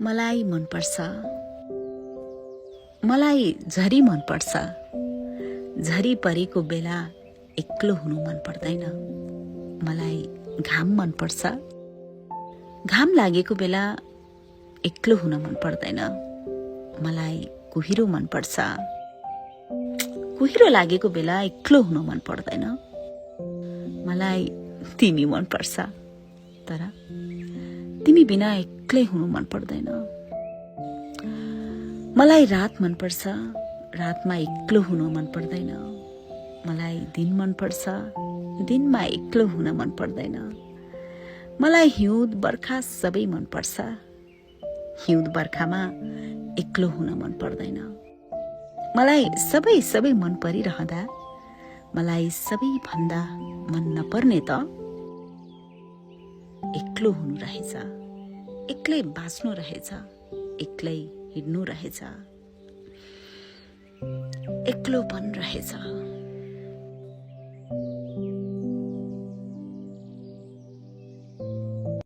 मलाई मनपर्छ। मलाई झरी मनपर्छ। झरी परेको बेला एक्लो हुनु मन पर्दैन। मलाई घाम मनपर्छ। घाम लागेको बेला एक्लो हुन मन पर्दैन। मलाई कुहिरो मनपर्छ। कुहिरो लागेको बेला एक्लो हुन मन पर्दैन। मलाई तिमी मनपर्छ। तर तिमी बिना एक्लै हुनु मन पर्दैन। मलाई रात मनपर्छ। रातमा एक्लो हुनु मन पर्दैन। मलाई दिन मनपर्छ। दिनमा एक्लो हुन मन पर्दैन। मलाई हिउँद बर्खा सबै मनपर्छ। हिउँद बर्खामा एक्लो हुन मन पर्दैन। मलाई सबै मन परिरहँदा मलाई सबै भन्दा मन नपर्ने त एक्लो हुनु रहेछ। एक्लै बाँच्नु रहेछ। एक्लै हिँड्नु रहेछ। एक्लोपन रहेछ।